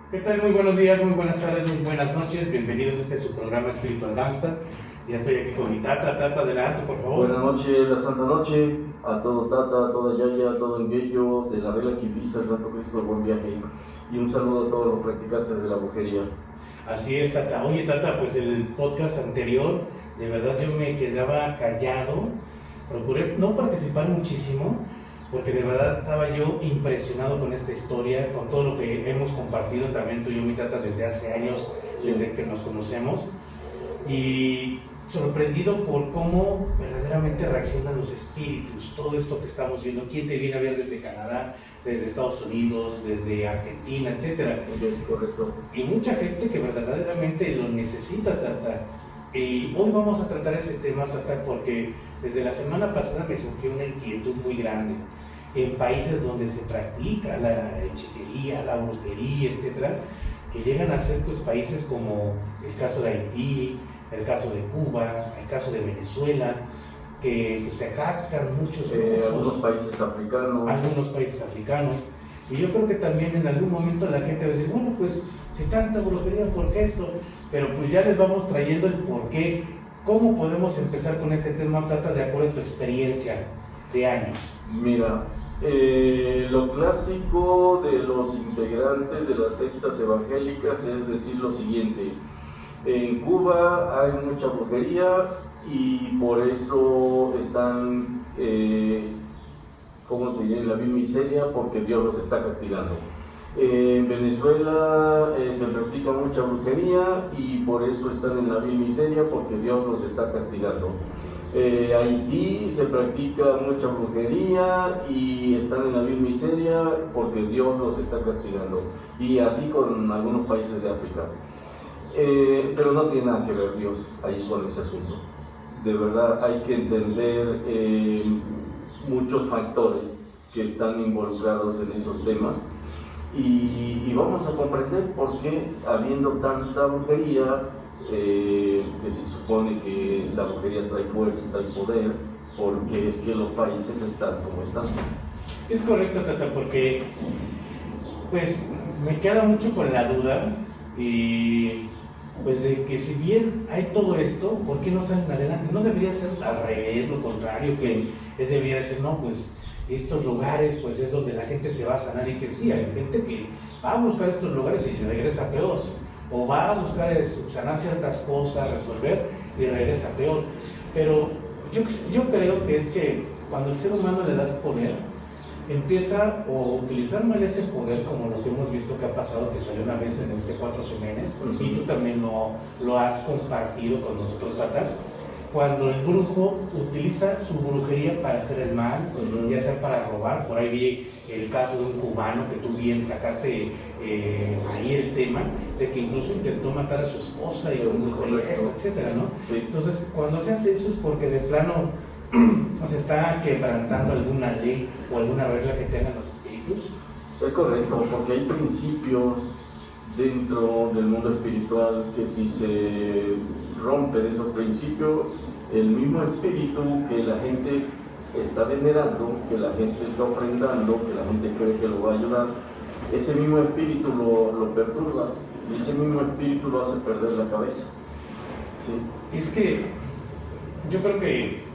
¿Qué tal? Muy buenos días, muy buenas tardes, muy buenas noches. Bienvenidos a este su programa Espiritual Gangsta. Ya estoy aquí con mi tata. Tata, adelante, por favor. Buenas noches, la Santa Noche, a todo Tata, a toda Yaya, a todo Enguello, de la Regla Quipisa, Santo Cristo, buen viaje. Y un saludo a todos los practicantes de la brujería. Así es, Tata. Oye, Tata, pues el podcast anterior, de verdad yo me quedaba callado. Procuré no participar muchísimo, porque de verdad estaba yo impresionado con esta historia, con todo lo que hemos compartido también tú y yo, mi Tata, desde hace años, desde que nos conocemos. Y sorprendido por cómo verdaderamente reaccionan los espíritus, todo esto que estamos viendo. ¿Quién te viene a ver desde Canadá, desde Estados Unidos, desde Argentina, etcétera? Correcto. Y mucha gente que verdaderamente lo necesita, Tata. Y hoy vamos a tratar ese tema, Tata, porque desde la semana pasada me surgió una inquietud muy grande. En países donde se practica la hechicería, la brujería, etcétera, que llegan a ser pues países como el caso de Haití, el caso de Cuba, el caso de Venezuela, que se jactan muchos Algunos países africanos. Y yo creo que también en algún momento la gente va a decir, bueno, pues si tanta brujería, ¿por qué esto? Pero pues ya les vamos trayendo el por qué. ¿Cómo podemos empezar con este tema, Tata, de acuerdo a tu experiencia de años? Mira, lo clásico de los integrantes de las sectas evangélicas es decir lo siguiente: en Cuba hay mucha brujería y por eso están, ¿cómo te diré?, en la vil miseria, porque Dios los está castigando. En Venezuela se practica mucha brujería y por eso están en la vil miseria, porque Dios los está castigando. Haití se practica mucha brujería y están en la vil miseria porque Dios los está castigando. Y así con algunos países de África. Pero no tiene nada que ver Dios ahí con ese asunto. De verdad hay que entender muchos factores que están involucrados en esos temas y vamos a comprender por qué, habiendo tanta brujería, que se supone que la brujería trae fuerza, trae poder, porque es que los países están como están. Es correcto, Tata, porque pues me queda mucho con la duda y pues de que si bien hay todo esto, ¿por qué no salen adelante? No debería ser al revés, lo contrario, que debería ser, no, pues estos lugares pues es donde la gente se va a sanar, y que sí, hay gente que va a buscar estos lugares y regresa peor, o va a buscar sanar ciertas cosas, resolver y regresa peor. Pero yo creo que es que cuando el ser humano le das poder, empieza a utilizar mal ese poder, como lo que hemos visto que ha pasado, que salió una vez en el C4 Jiménez, y tú también lo has compartido con nosotros, Tata. Cuando el brujo utiliza su brujería para hacer el mal, ya sea para robar. Por ahí vi el caso de un cubano que tú bien sacaste ahí el tema, de que incluso intentó matar a su esposa y con brujería, etcétera, ¿no? Sí. Entonces, cuando se hace eso es porque de plano se está quebrantando alguna ley o alguna regla que tengan los espíritus. Es correcto, porque hay principios dentro del mundo espiritual que si se rompen esos principios, el mismo espíritu que la gente está venerando, que la gente está ofrendando, que la gente cree que lo va a ayudar, ese mismo espíritu lo perturba y ese mismo espíritu lo hace perder la cabeza. ¿Sí? Es que yo creo que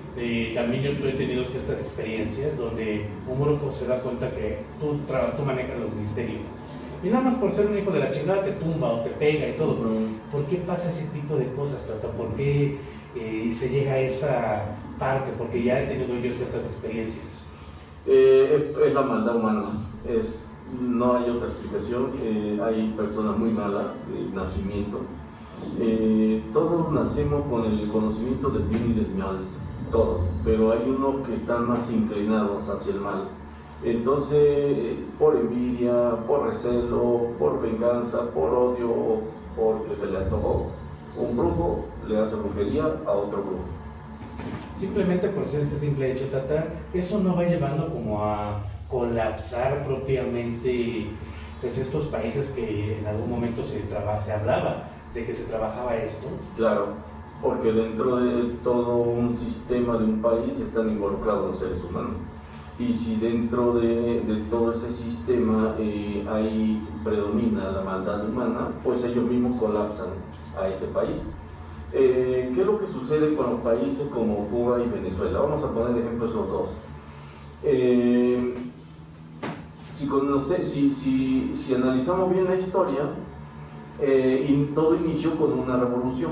también yo he tenido ciertas experiencias donde un brujo se da cuenta que tú manejas los misterios. Y nada más por ser un hijo de la chingada te tumba o te pega y todo. ¿Por qué pasa ese tipo de cosas, Tata? ¿Por qué se llega a esa parte? Porque ya he tenido yo ciertas experiencias. Es la maldad humana. No hay otra explicación. Hay personas muy malas de nacimiento. Todos nacemos con el conocimiento del bien y del mal, todos, pero hay unos que están más inclinados hacia el mal. Entonces, por envidia, por recelo, por venganza, por odio, o porque se le antojó, un brujo le hace brujería a otro brujo. Simplemente por ser ese simple hecho, Tata, eso no va llevando como a colapsar propiamente pues estos países que en algún momento se hablaba de que se trabajaba esto. Claro, porque dentro de todo un sistema de un país están involucrados los seres humanos. y si dentro de todo ese sistema predomina la maldad humana, pues ellos mismos colapsan a ese país. ¿Qué es lo que sucede con los países como Cuba y Venezuela? Vamos a poner de ejemplo esos dos. Si analizamos bien la historia, todo inició con una revolución,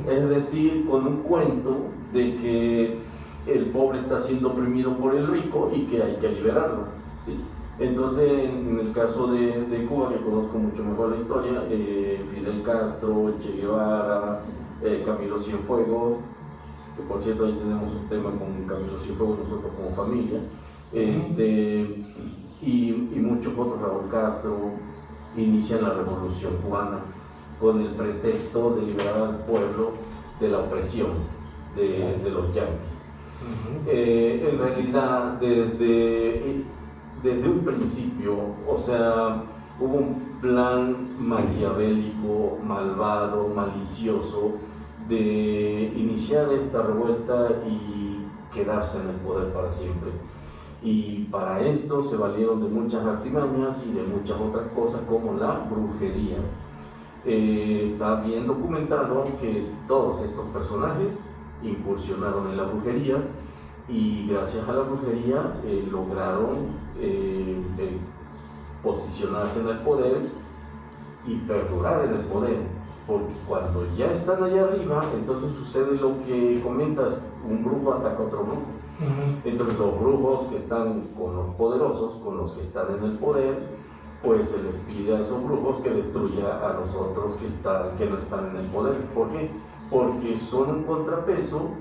es decir, con un cuento de que el pobre está siendo oprimido por el rico y que hay que liberarlo, ¿sí? Entonces, en el caso de Cuba, que conozco mucho mejor la historia, Fidel Castro, Che Guevara, Camilo Cienfuegos, que por cierto ahí tenemos un tema con Camilo Cienfuegos nosotros como familia, y muchos otros, Raúl Castro, inician la revolución cubana con el pretexto de liberar al pueblo de la opresión de los yanquis. En realidad, desde un principio, o sea, hubo un plan maquiavélico, malvado, malicioso, de iniciar esta revuelta y quedarse en el poder para siempre. Y para esto se valieron de muchas artimañas y de muchas otras cosas como la brujería. Está bien documentado que todos estos personajes incursionaron en la brujería y gracias a la brujería lograron posicionarse en el poder y perdurar en el poder, porque cuando ya están allá arriba, entonces sucede lo que comentas, un brujo ataca a otro brujo. Entonces los brujos que están con los poderosos, con los que están en el poder, pues se les pide a esos brujos que destruya a los otros que no están en el poder. ¿Por qué? Porque son un contrapeso,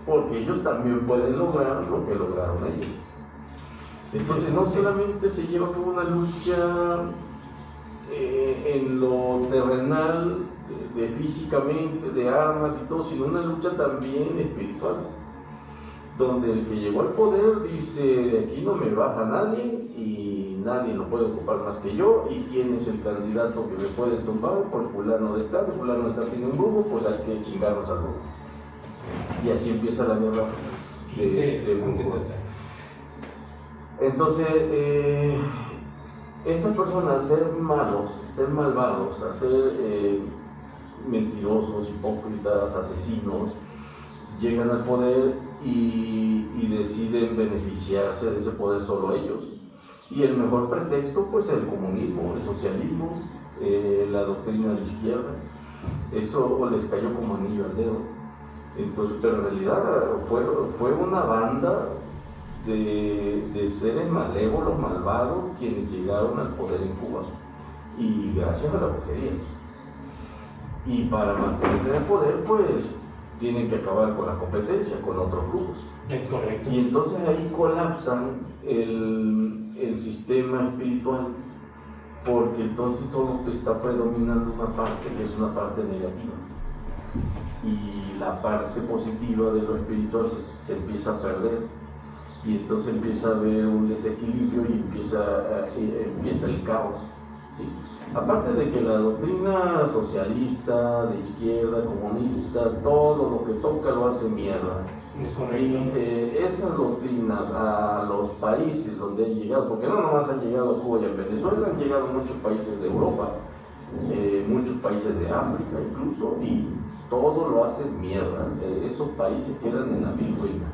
porque ellos también pueden lograr lo que lograron ellos. Entonces no solamente se lleva como una lucha en lo terrenal, físicamente, de armas y todo, sino una lucha también espiritual, donde el que llegó al poder dice: de aquí no me baja nadie y nadie lo puede ocupar más que yo, y quién es el candidato que me puede tumbar, por fulano de tal, fulano de tal tiene un brujo, pues hay que chingarnos al brujo. Y así empieza la guerra de brujos. Entonces, estas personas, ser malos, ser malvados, a ser mentirosos, hipócritas, asesinos, llegan al poder y deciden beneficiarse de ese poder solo ellos. Y el mejor pretexto, pues, es el comunismo, el socialismo, la doctrina de la izquierda. Eso les cayó como anillo al dedo. Entonces, pero en realidad fue una banda de seres malévolos, malvados, quienes llegaron al poder en Cuba, y gracias a la brujería. Y para mantenerse en el poder, pues tienen que acabar con la competencia, con otros grupos. Es correcto. Y entonces ahí colapsan el sistema espiritual, porque entonces solo está predominando una parte, que es una parte negativa. Y la parte positiva de lo espiritual se empieza a perder. Y entonces empieza a haber un desequilibrio y empieza el caos, ¿sí? Aparte de que la doctrina socialista, de izquierda, comunista, todo lo que toca lo hace mierda. Y esas doctrinas a los países donde han llegado, porque no nomás han llegado a Cuba y a Venezuela, han llegado a muchos países de Europa, muchos países de África incluso, y todo lo hacen mierda. Esos países quedan en la vil ruina.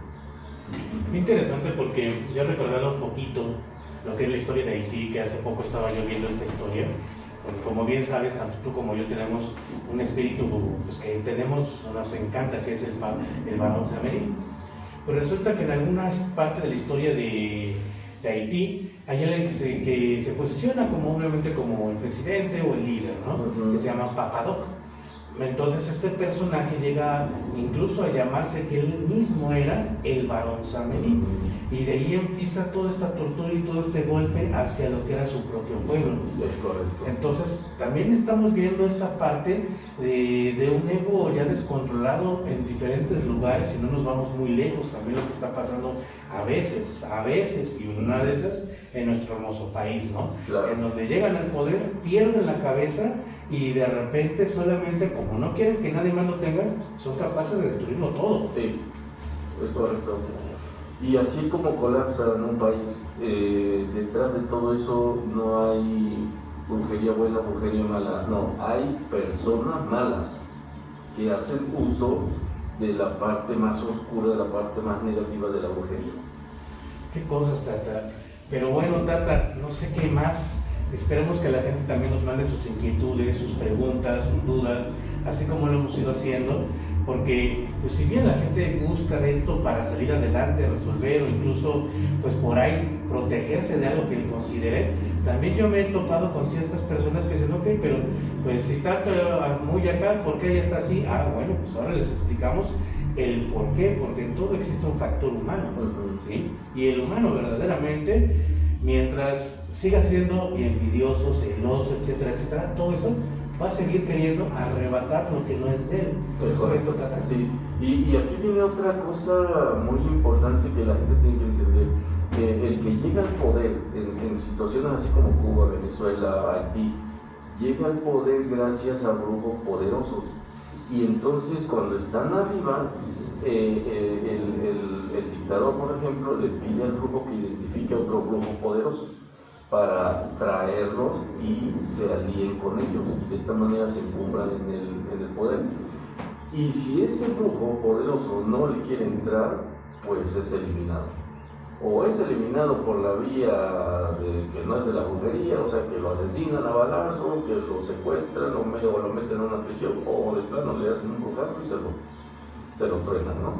Interesante, porque yo recordando un poquito lo que es la historia de Haití, que hace poco estaba yo viendo esta historia, porque como bien sabes, tanto tú como yo tenemos un espíritu, pues, que nos encanta, que es el Barón Samedi. Pero resulta que en algunas partes de la historia de Haití hay alguien que se posiciona como obviamente como el presidente o el líder, ¿no? Que se llama Papadoc. Entonces este personaje llega incluso a llamarse que él mismo era el Barón Samedi, y de ahí empieza toda esta tortura y todo este golpe hacia lo que era su propio pueblo. Es correcto. Entonces también estamos viendo esta parte de un ego ya descontrolado en diferentes lugares, y no nos vamos muy lejos, también lo que está pasando a veces, y una de esas en nuestro hermoso país, ¿no? Claro. En donde llegan al poder, pierden la cabeza, y de repente solamente, como no quieren que nadie más lo tenga, son capaces de destruirlo todo. Sí, es correcto. Y así como colapsa en un país, detrás de todo eso no hay brujería buena, brujería mala, no, hay personas malas que hacen uso de la parte más oscura, de la parte más negativa de la brujería. Qué cosas, Tata. Pero bueno, Tata, no sé qué más. Esperemos que la gente también nos mande sus inquietudes, sus preguntas, sus dudas, así como lo hemos ido haciendo, porque pues si bien la gente busca de esto para salir adelante, resolver o incluso pues por ahí protegerse de algo que considere, también yo me he topado con ciertas personas que dicen, ok, pero pues si tanto muy acá, ¿por qué ella está así? Ah, bueno, pues ahora les explicamos el por qué, porque en todo existe un factor humano, ¿sí? Y el humano verdaderamente, mientras siga siendo envidioso, celoso, etcétera, etcétera, todo eso va a seguir queriendo arrebatar lo que no es de él. ¿Es correcto, Tata? Sí, y aquí viene otra cosa muy importante que la gente tiene que entender, que el que llega al poder en situaciones así como Cuba, Venezuela, Haití, llega al poder gracias a brujos poderosos. Y entonces cuando están arriba, el dictador, por ejemplo, le pide al brujo que identifique a otros brujos poderosos para traerlos y se alíen con ellos. Y de esta manera se encumbran en el poder. Y si ese brujo poderoso no le quiere entrar, pues es eliminado. O es eliminado por la vía de que no es de la brujería, o sea que lo asesinan a balazo, que lo secuestran o lo meten en una prisión, o de plano le hacen un brujazo y se lo truenan, ¿no?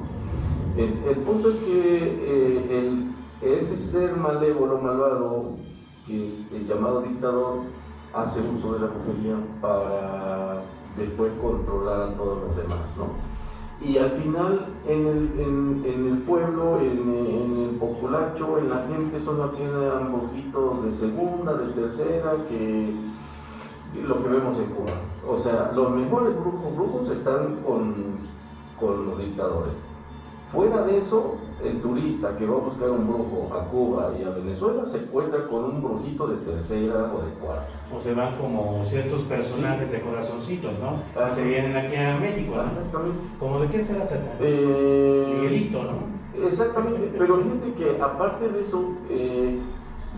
El punto es que ese ser malévolo, malvado, que es el llamado dictador, hace uso de la brujería para después controlar a todos los demás, ¿no? Y al final, en el pueblo, en el populacho, en la gente solo quedan brujitos de segunda, de tercera, que lo que vemos en Cuba. O sea, los mejores brujos están con los dictadores. Fuera de eso, el turista que va a buscar un brujo a Cuba y a Venezuela se encuentra con un brujito de tercera o de cuarta. O se van como ciertos personajes de corazoncitos, ¿no? Ah, se vienen aquí a México, ¿no? Exactamente. ¿Como de quién será, Tata? Miguelito, ¿no? Exactamente, pero fíjate que aparte de eso,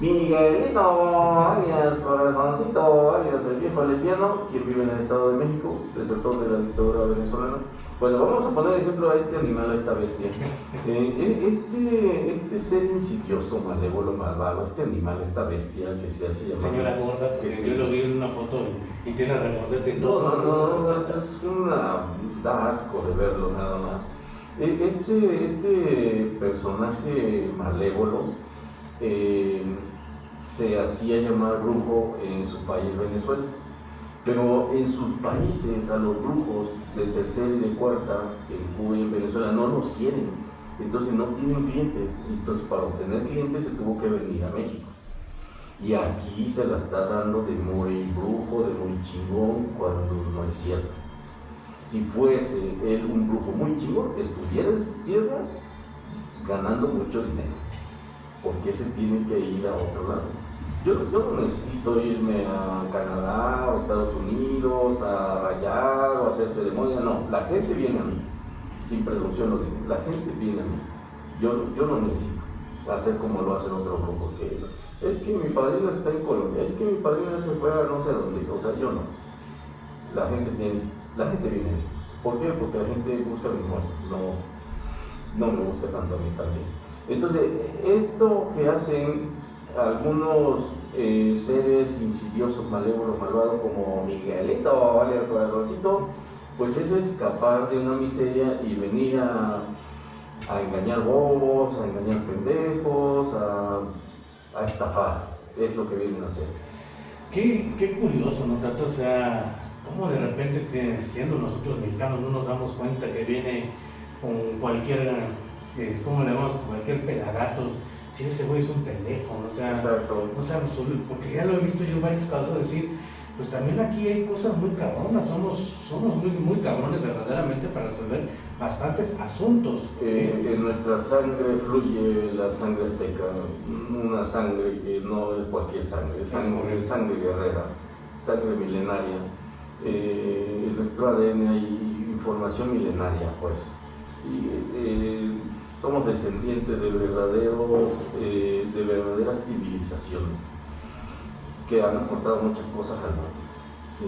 Miguelito, alias Corazoncito, alias el viejo lesbiano, quien vive en el Estado de México, desertor de la dictadura venezolana. Bueno, vamos a poner ejemplo a este animal, a esta bestia. Este ser insidioso, malévolo, malvado, este animal, esta bestia que se hace llamar... Señora gorda, porque sí. yo lo vi en una foto y tiene remordete en No, todo. es da asco de verlo nada más. Este personaje malévolo se hacía llamar brujo en su país, Venezuela. Pero en sus países a los brujos de tercera y de cuarta, en Cuba y en Venezuela, no los quieren. Entonces no tienen clientes. Entonces para obtener clientes se tuvo que venir a México. Y aquí se la está dando de muy brujo, de muy chingón, cuando no es cierto. Si fuese él un brujo muy chingón, estuviera en su tierra ganando mucho dinero. ¿Por qué se tiene que ir a otro lado? Yo no necesito irme a Canadá o Estados Unidos a rayar o a hacer ceremonia, no, la gente viene a mí, sin presunción lo digo, la gente viene a mí. Yo no necesito hacer como lo hacen otros grupos, que es que mi padrino está en Colombia, es que mi padrino se fue a no sé dónde, o sea, yo no. La gente viene a mí. ¿Por qué? Porque la gente busca mi muerte, no me busca tanto a mí también. Entonces, esto que hacen algunos seres insidiosos, malévolos, malvados, como Miguelito, vale, el corazoncito, pues es escapar de una miseria y venir a engañar bobos, a engañar pendejos, a estafar. Es lo que vienen a hacer. Qué curioso, ¿no, Tata? O sea, cómo de repente, siendo nosotros mexicanos, no nos damos cuenta que viene con cualquier, ¿cómo le llamamos? Cualquier pelagatos. Si ese güey es un pendejo, o sea, porque ya lo he visto yo en varios casos decir, pues también aquí hay cosas muy cabronas, somos muy cabrones verdaderamente para resolver bastantes asuntos. En nuestra sangre fluye la sangre azteca, una sangre que no es cualquier sangre, es sangre guerrera, sangre milenaria. En nuestro ADN hay información milenaria, pues. somos descendientes de verdaderas civilizaciones que han aportado muchas cosas al mundo. ¿Sí?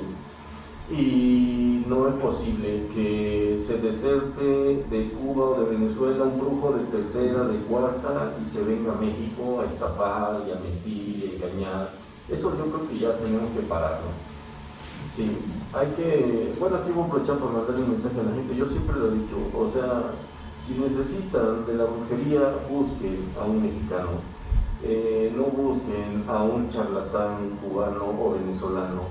Y no es posible que se deserte de Cuba o de Venezuela un brujo de tercera, de cuarta y se venga a México a estafar y a mentir y a engañar. Eso yo creo que ya tenemos que pararlo. Sí, hay que, bueno, aquí voy a aprovechar para mandarle un mensaje a la gente. Yo siempre lo he dicho, o sea, si necesitan de la brujería, busquen a un mexicano, no busquen a un charlatán cubano o venezolano.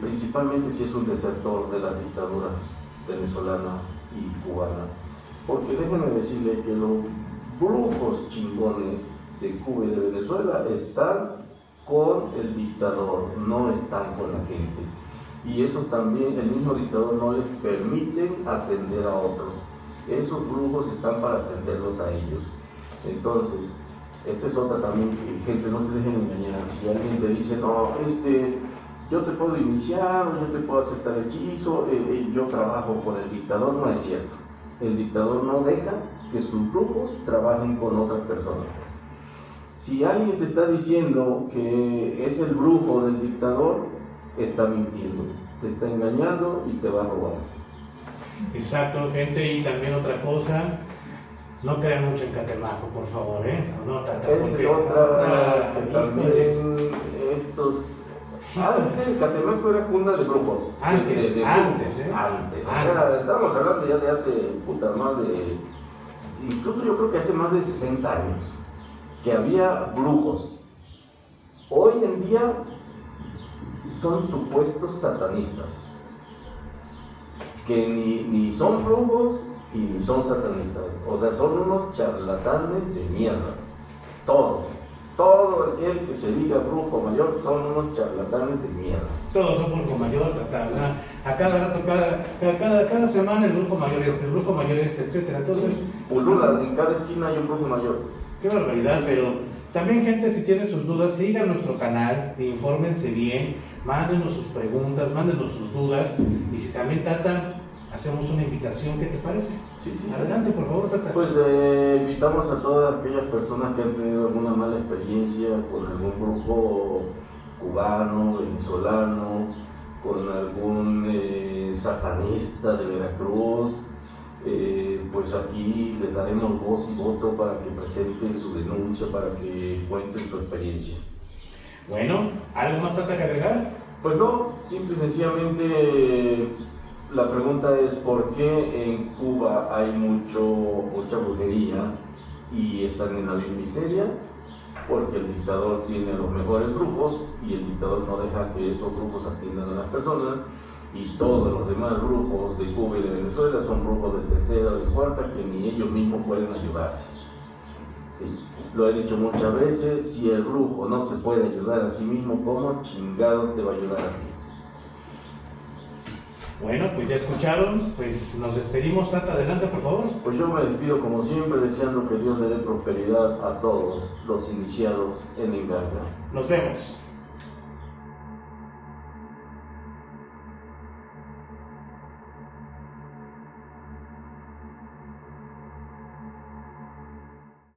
Principalmente si es un desertor de las dictaduras venezolana y cubana, porque déjenme decirle que los brujos chingones de Cuba y de Venezuela están con el dictador, no están con la gente, y eso también el mismo dictador no les permite atender a otros. Esos brujos están para atenderlos a ellos. Entonces, esta es otra también que gente no se dejen engañar. Si alguien te dice, no, yo te puedo iniciar, o yo te puedo aceptar el hechizo, yo trabajo con el dictador, no es cierto. El dictador no deja que sus brujos trabajen con otras personas. Si alguien te está diciendo que es el brujo del dictador, está mintiendo, te está engañando y te va a robar. Exacto, gente, y también otra cosa, no crean mucho en Catemaco, por favor, No, Esa es otra que también estos... Antes Catemaco era cuna de brujos. Antes. O sea, estamos hablando ya de hace más de... Incluso yo creo que hace más de 60 años que había brujos. Hoy en día son supuestos satanistas, que ni son brujos y ni son satanistas. O sea, son unos charlatanes de mierda. Todo aquel que se diga brujo mayor son unos charlatanes de mierda. Todos son brujo mayor, a cada rato, cada semana el brujo mayor etcétera. Entonces, Ulula, en cada esquina hay un brujo mayor. Qué barbaridad, pero también, gente, si tiene sus dudas, sigan nuestro canal, infórmense bien, mándenos sus preguntas, mándenos sus dudas, y si también Tata, hacemos una invitación, ¿qué te parece? Sí. Adelante, por favor, Tata. Pues invitamos a todas aquellas personas que han tenido alguna mala experiencia con algún brujo cubano, venezolano, con algún satanista de Veracruz. Pues aquí les daremos voz y voto para que presenten su denuncia, para que cuenten su experiencia. Bueno, ¿algo más, Tata, que agregar? Pues no, simple y sencillamente la pregunta es ¿por qué en Cuba hay mucha brujería y están en la vil miseria? Porque el dictador tiene los mejores brujos y el dictador no deja que esos brujos atiendan a las personas, y todos los demás brujos de Cuba y de Venezuela son brujos de tercera o de cuarta que ni ellos mismos pueden ayudarse. Sí, lo he dicho muchas veces, si el brujo no se puede ayudar a sí mismo, ¿cómo chingados te va a ayudar a ti? Bueno, pues ya escucharon, pues nos despedimos. Tata, adelante, por favor. Pues yo me despido como siempre, deseando que Dios le dé prosperidad a todos los iniciados en engaño. Nos vemos.